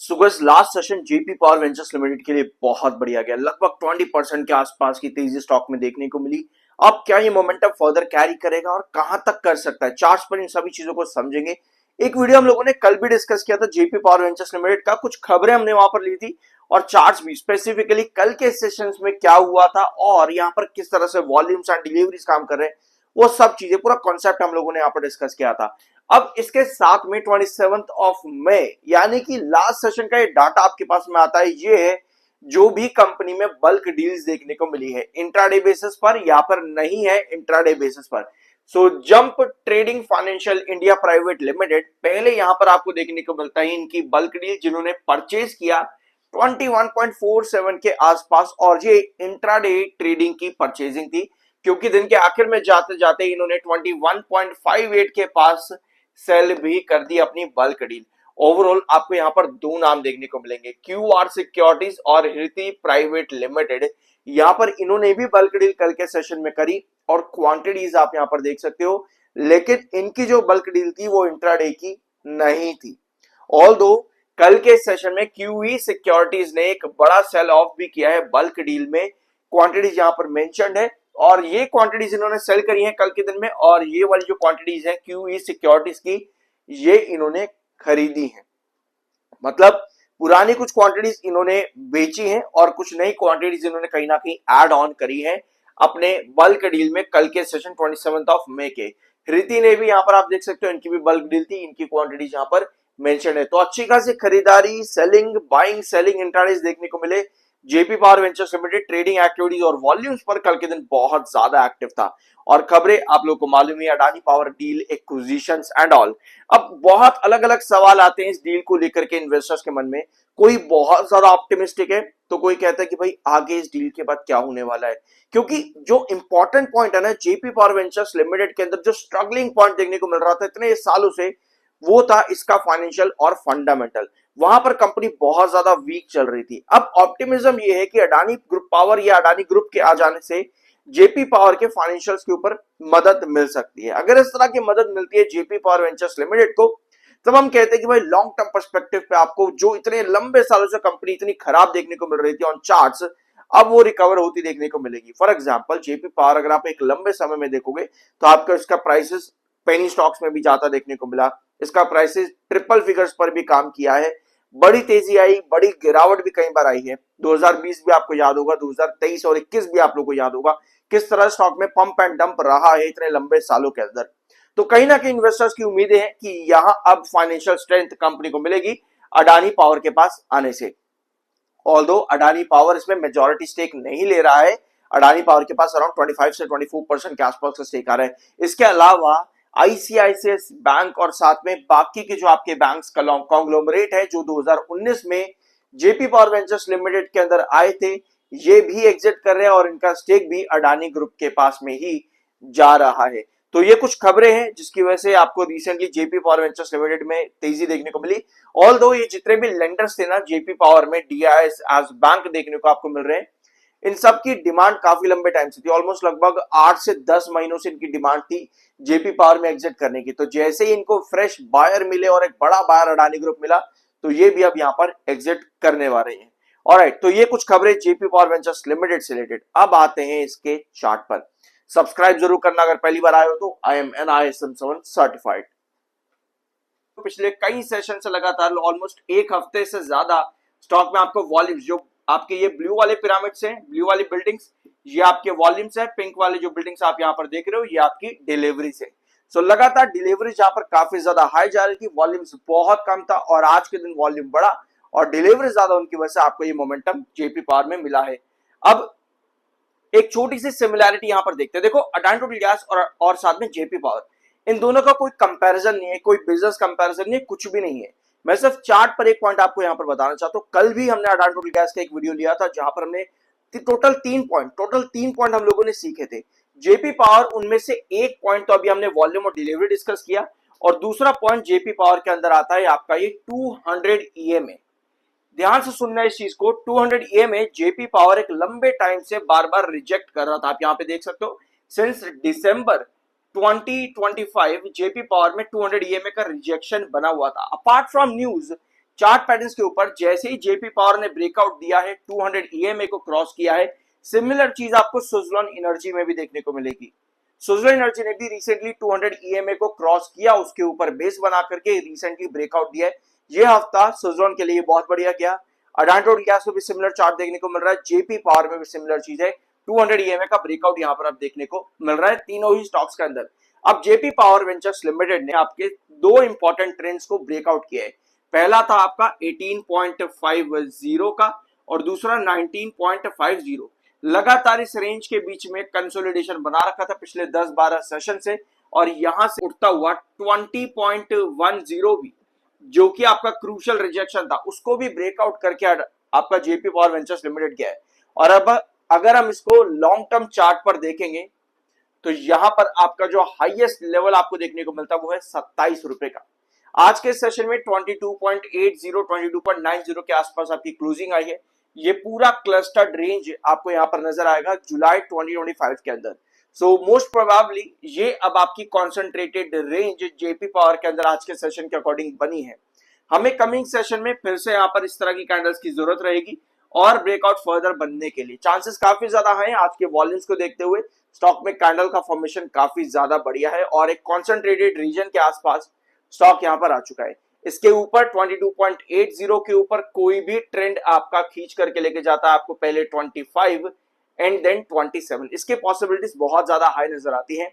सुगस last session JP power ventures limited के लिए बहुत बढ़िया गया। लगभग 20% के आसपास की तेजी स्टॉक में देखने को मिली। अब क्या ये मोमेंटम फर्दर कैरी करेगा और कहां तक कर सकता है, चार्ट्स पर इन सभी चीजों को समझेंगे। एक वीडियो हम लोगों ने कल भी डिस्कस किया था जेपी पावर वेंचर्स लिमिटेड का, कुछ खबरें हमने वहां पर ली थी और चार्ट्स भी, स्पेसिफिकली कल के सेशंस में क्या हुआ था और यहाँ पर किस तरह से वॉल्यूम्स एंड डिलीवरीज काम कर रहे हैं, वो सब चीजें, पूरा कॉन्सेप्ट हम लोगों ने यहाँ पर डिस्कस किया था। अब इसके साथ में 27 यानी कि लास्ट सेशन का ये डाटा आपके पास में आता है। ये है जो भी कंपनी में बल्क डील्स देखने को मिली है इंट्राडे बेसिस पर या पर नहीं है इंट्राडे बेसिस पर। So jump trading financial India private limited पहले यहां पर आपको देखने को मिलता है इनकी बल्क डील जिन्होंने परचेज किया 21.47 के आसपास, और ये इंट्राडे ट्रेडिंग की परचेजिंग थी क्योंकि दिन के आखिर में जाते जाते इन्होंने 21.58 के पास सेल भी कर दी अपनी बल्क डील। ओवरऑल आपको यहां पर दो नाम देखने को मिलेंगे, क्यूआर सिक्योरिटीज और हृति प्राइवेट लिमिटेड। यहां पर इन्होंने भी बल्क डील कल के सेशन में करी और क्वांटिटीज आप यहां पर देख सकते हो, लेकिन इनकी जो बल्क डील थी वो इंट्राडे की नहीं थी। ऑल्दो कल के सेशन में क्यूई सिक्योरिटीज ने एक बड़ा सेल ऑफ भी किया है बल्क डील में, क्वांटिटीज यहां पर मेंशन्ड है और ये क्वांटिटीज इन्होंने सेल करी है कल के दिन में, और ये वाली जो क्वांटिटीज है क्यूई सिक्योरिटीज की, ये इन्होंने खरीदी है। मतलब पुरानी कुछ क्वांटिटीज इन्होंने बेची हैं और कुछ नई क्वांटिटीज इन्होंने कहीं ना कहीं ऐड ऑन करी है अपने बल्क डील में कल के सेशन 27 के। हृति ने भी यहां पर आप देख सकते हो, इनकी भी बल्क डील थी, इनकी क्वांटिटीज यहां पर मेंशन है। तो अच्छी खासी खरीदारी, सेलिंग, बाइंग, सेलिंग इंट्राडेज देखने को मिले। JP power ventures limited trading activities और वॉल्यूम्स पर कल के दिन बहुत ज्यादा एक्टिव था और खबरें आप लोगों को मालूम है, Adani power deal, acquisitions and all. अब बहुत अलग अलग सवाल आते हैं इस डील को लेकर के इन्वेस्टर्स के मन में। कोई बहुत ज्यादा ऑप्टिमिस्टिक है तो कोई कहता है कि भाई आगे इस डील के बाद क्या होने वाला है, क्योंकि जो इंपॉर्टेंट पॉइंट है ना जेपी पावर वेंचर्स लिमिटेड के अंदर, जो स्ट्रगलिंग पॉइंट देखने को मिल रहा था इतने सालों से, वो था इसका फाइनेंशियल और फंडामेंटल। वहां पर कंपनी बहुत ज्यादा वीक चल रही थी। अब ऑप्टिमिज्म ये है कि अडानी ग्रुप पावर या अडानी ग्रुप के आ जाने से जेपी पावर के फाइनेंशियल्स के ऊपर मदद मिल सकती है। अगर इस तरह की मदद मिलती है जेपी पावर वेंचर्स लिमिटेड को, तब हम कहते हैं कि भाई लॉन्ग टर्म पर्सपेक्टिव पे आपको जो इतने लंबे सालों से कंपनी इतनी खराब देखने को मिल रही थी ऑन चार्ट्स, अब वो रिकवर होती देखने को मिलेगी। फॉर एग्जांपल जेपी पावर अगर आप एक लंबे समय में देखोगे तो आपका इसका प्राइसेस पेनी स्टॉक्स में भी जाता देखने को मिला। इसका प्राइसेस ट्रिपल फिगर्स पर भी काम किया है, बड़ी तेजी आई, बड़ी गिरावट भी कई बार आई है। 2020 भी आपको याद होगा, 2023 और 21 भी आप लोगों को याद होगा किस तरह स्टॉक में पंप एंड डंप रहा है इतने लंबे सालों के अंदर। तो कहीं ना कहीं इन्वेस्टर्स की उम्मीदें हैं कि यहां अब फाइनेंशियल स्ट्रेंथ कंपनी को मिलेगी अडानी पावर के पास आने से। ऑल्दो अडानी पावर इसमें मेजॉरिटी स्टेक नहीं ले रहा है, अडानी पावर के पास अराउंड 25 से 24% के आसपास का स्टेक आ रहा है। इसके अलावा आईसीआईसीआई बैंक और साथ में बाकी के जो आपके बैंक्स का कॉन्ग्लोमरेट है जो 2019 में जेपी पावर वेंचर्स लिमिटेड के अंदर आए थे, ये भी एग्जिट कर रहे हैं और इनका स्टेक भी अडानी ग्रुप के पास में ही जा रहा है। तो ये कुछ खबरें हैं जिसकी वजह से आपको recently JP power ventures limited में तेजी देखने को मिली। ऑल्दो ये जितने भी लेंडर्स थे ना जेपी पावर में, डीआईएस एज बैंक देखने को आपको मिल रहे हैं, इन सब की डिमांड काफी लंबे टाइम से थी, ऑलमोस्ट लगभग 8 से 10 महीनों से इनकी डिमांड थी जेपी पावर में एग्जिट करने की। तो जैसे ही इनको फ्रेश बायर मिले और एक बड़ा बायर अडानी ग्रुप मिला, तो ये भी अब यहां पर एग्जिट करने वाले हैं। ऑलराइट, तो ये कुछ खबरें जेपी पावर वेंचर्स लिमिटेड से रिलेटेड। अब आते हैं इसके चार्ट पर। सब्सक्राइब जरूर करना अगर पहली बार आए हो तो। I am an ISM 7 certified. पिछले कई सेशन से लगातार ऑलमोस्ट एक हफ्ते से ज्यादा स्टॉक में आपको वॉल्यूम्स, जो आपके ये ब्लू वाले पिरामिड्स हैं, ब्लू वाली बिल्डिंग्स, ये आपके वॉल्यूम्स है। पिंक वाले जो बिल्डिंग्स आप यहां पर देख रहे हो ये आपकी डिलीवरीज है। सो लगातार डिलीवरी जहां पर काफी ज्यादा हाई जा रही थी, वॉल्यूम्स बहुत कम था, और आज के दिन वॉल्यूम बढ़ा और डिलीवरी ज्यादा, उनकी वजह से आपको ये मोमेंटम जेपी पावर में मिला है। अब एक छोटी सी सिमिलैरिटी यहां पर देखते हैं। देखो अडानी टोटल गैस और साथ में जेपी पावर, इन दोनों का कोई कंपैरिजन नहीं है, कोई बिजनेस कंपैरिजन नहीं है, कुछ भी नहीं है। मैं सिर्फ चार्ट पर एक पॉइंट आपको यहां पर बताना चाहता हूं। कल भी हमने अडानी टोटल गैस का एक वीडियो लिया था जहां पर हमने टोटल तीन पॉइंट हम लोगों ने सीखे थे। जेपी पावर उनमें से एक पॉइंट तो अभी हमने वॉल्यूम और डिलीवरी डिस्कस किया, और दूसरा पॉइंट जेपी पावर के अंदर आता है आपका ये 200 EMA। ध्यान से सुनना इस चीज को, 200 EMA जेपी पावर एक लंबे टाइम से बार बार रिजेक्ट कर रहा था। आप यहां पे देख सकते हो सिंस दिसंबर 2025 जेपी पावर में 200 EMA का रिजेक्शन बना हुआ था। Apart from news, chart patterns के ऊपर जैसे ही जेपी पावर ने ब्रेकआउट दिया है 200 ईएमए को क्रॉस किया है, सिमिलर चीज आपको सुजलॉन एनर्जी में भी देखने को मिलेगी। सुजलॉन एनर्जी ने भी रिसेंटली 200 ईएमए को क्रॉस किया, उसके ऊपर बेस बना करके रिसेंटली ब्रेकआउट दिया है। ये हफ्ता सुजलॉन के लिए बहुत बढ़िया गया। अडानी टोटल गैस में भी सिमिलर चार्ट देखने को मिल रहा है, जेपी पावर में भी सिमिलर चीज है, 200 ईएमए का ब्रेकआउट यहां पर आप देखने को मिल रहा है तीनों ही स्टॉक्स के अंदर। अब जेपी पावर वेंचर्स लिमिटेड ने आपके दो इंपॉर्टेंट ट्रेंड्स को ब्रेकआउट किया है। पहला था आपका 18.50 का और दूसरा 19.50। लगातार इस रेंज के बीच में कंसोलिडेशन बना रखा था पिछले 10-12 सेशन से, और यहां से उठता हुआ 20.10 भी, जो कि आपका क्रूशियल रिजेक्शन था, उसको भी ब्रेकआउट करके आपका जेपी पावर वेंचर्स लिमिटेड गया है। और अब अगर हम इसको लॉन्ग टर्म चार्ट पर देखेंगे तो यहां पर आपका जो हाईएस्ट लेवल आपको देखने को मिलता है वो है 27 रुपए का। आज के सेशन में 22.80 22.90 के आसपास आपकी क्लोजिंग आई है। ये पूरा क्लस्टर्ड रेंज आपको यहां पर नजर आएगा जुलाई 2025 के अंदर। सो मोस्ट प्रोबेबली ये अब आपकी कॉन्सेंट्रेटेड रेंज जेपी पावर के अंदर आज के सेशन के अकॉर्डिंग बनी है। हमें कमिंग सेशन में फिर से यहाँ पर इस तरह की कैंडल्स की जरूरत रहेगी और ब्रेकआउट फर्दर बनने के लिए चांसेस काफी ज्यादा हैं। आज के वॉल्यूम्स को देखते हुए स्टॉक में कैंडल का फॉर्मेशन काफी ज्यादा बढ़िया है और एक कॉन्सेंट्रेटेड रीजन के आसपास स्टॉक यहां पर आ चुका है। इसके ऊपर 22.80 के ऊपर कोई भी ट्रेंड आपका खींच करके लेके जाता है आपको पहले 25 एंड देन 27, इसके पॉसिबिलिटीज बहुत ज्यादा हाई नजर आती हैं।